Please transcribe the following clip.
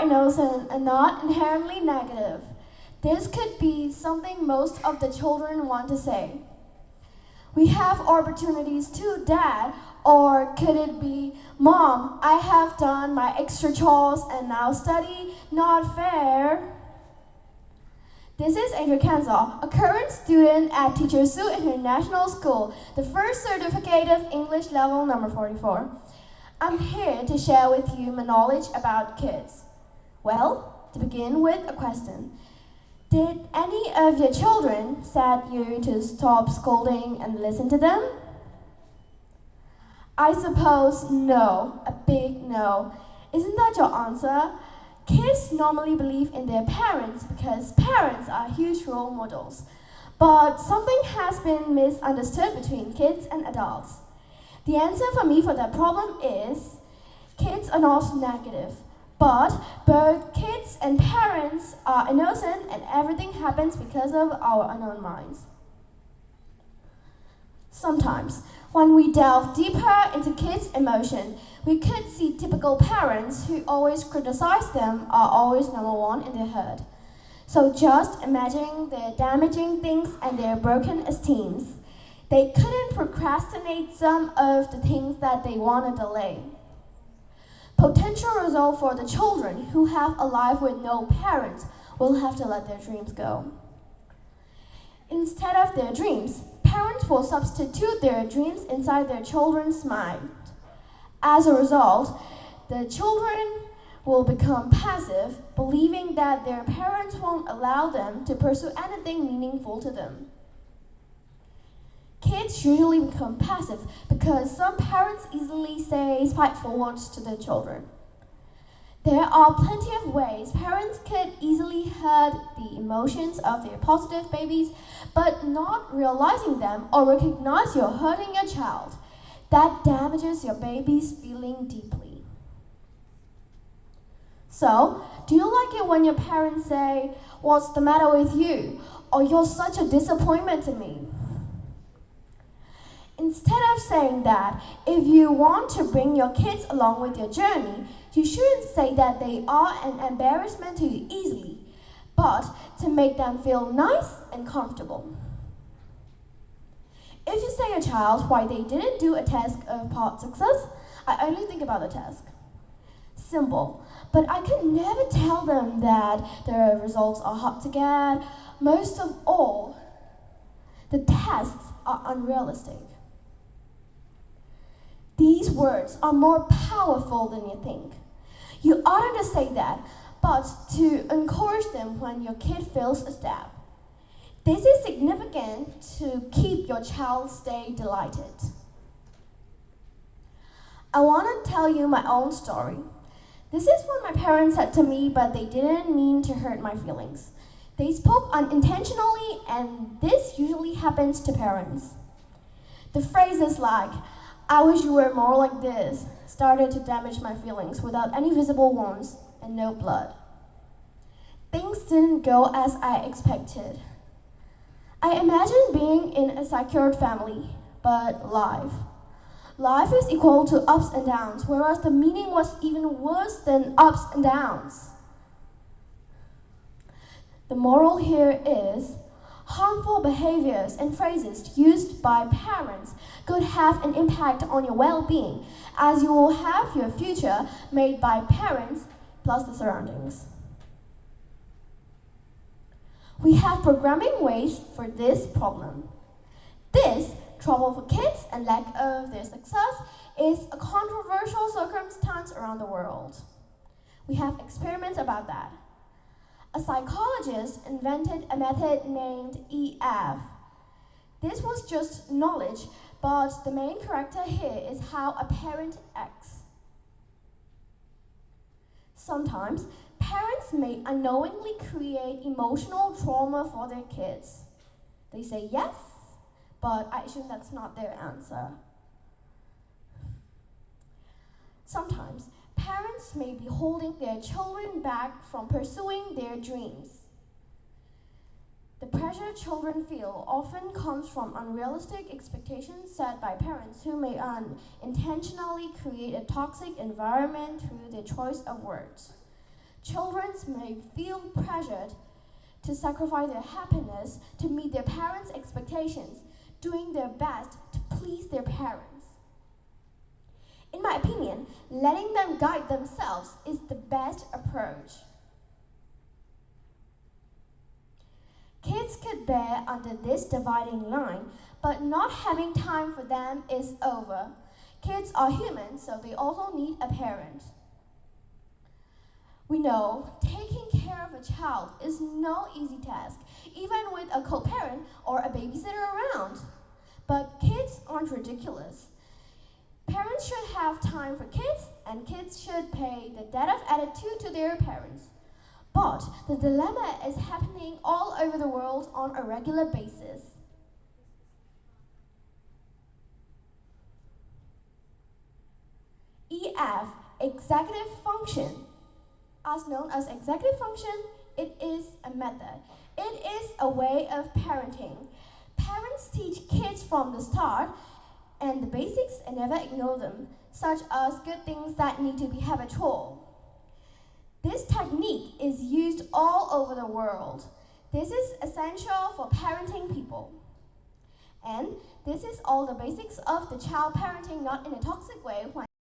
innocent and not inherently negative. This could be something most of the children want to say. We have opportunities too, Dad. Or could it be, Mom, I have done my extra chores and now study, not fair. This is Adria Kanzal, a current student at Teacher Sue International School, the first certificate of English level number 44. I'm here to share with you my knowledge about kids. Well, to begin with a question. Did any of your children set you to stop scolding and listen to them? I suppose no, a big no. Isn't that your answer? Kids normally believe in their parents because parents are huge role models. But something has been misunderstood between kids and adults. The answer for me for that problem is kids are not negative, but both kids and parents are innocent and everything happens because of our unknown minds. Sometimes, when we delve deeper into kids' emotion, we could see typical parents who always criticize them are always number one in their head. So just imagine their damaging things and their broken esteems. They couldn't procrastinate some of the things that they want to delay. Potential result for the children who have a life with no parents will have to let their dreams go. Instead of their dreams, parents will substitute their dreams inside their children's mind. As a result, the children will become passive, believing that their parents won't allow them to pursue anything meaningful to them. Kids usually become passive because some parents easily say spiteful words to their children. There are plenty of ways parents could easily hurt the emotions of their positive babies, but not realizing them or recognize you're hurting your child. That damages your baby's feeling deeply. So, do you like it when your parents say, "What's the matter with you?" or "You're such a disappointment to me"? Instead of saying that, if you want to bring your kids along with your journey, you shouldn't say that they are an embarrassment to you easily, but to make them feel nice and comfortable. If you say a child why they didn't do a task of part success, I only think about the task. Simple, but I could never tell them that the results are hard to get. Most of all, the tasks are unrealistic. These words are more powerful than you think. You oughtn't to say that, but to encourage them when your kid fails a step. This is significant to keep your child stay delighted. I want to tell you my own story. This is what my parents said to me, but they didn't mean to hurt my feelings. They spoke unintentionally, and this usually happens to parents. The phrases like, "I wish you were more like this," started to damage my feelings without any visible wounds and no blood. Things didn't go as I expected. I imagined being in a secured family, but life. Life is equal to ups and downs, whereas the meaning was even worse than ups and downs. The moral here is, harmful behaviors and phrases used by parents could have an impact on your well-being, as you will have your future made by parents plus the surroundings. We have programming ways for this problem. This, trouble for kids and lack of their success, is a controversial circumstance around the world. We have experiments about that. A psychologist invented a method named EF. This was just knowledge, but the main character here is how a parent acts. Sometimes, parents may unknowingly create emotional trauma for their kids. They say yes, but I assume that's not their answer. Sometimes, parents may be holding their children back from pursuing their dreams. The pressure children feel often comes from unrealistic expectations set by parents who may unintentionally create a toxic environment through their choice of words. Children may feel pressured to sacrifice their happiness to meet their parents' expectations, doing their best to please their parents. In my opinion, letting them guide themselves is the best approach. Kids could bear under this dividing line, but not having time for them is over. Kids are human, so they also need a parent. We know taking care of a child is no easy task, even with a co-parent or a babysitter around. But kids aren't ridiculous. Parents should have time for kids, and kids should pay the debt of attitude to their parents. But the dilemma is happening all over the world on a regular basis. EF, executive function. As known as executive function, it is a method. It is a way of parenting. Parents teach kids from the start and the basics and never ignore them, such as good things that need to be habitual. This technique is used all over the world. This is essential for parenting people. And this is all the basics of the child parenting, not in a toxic way.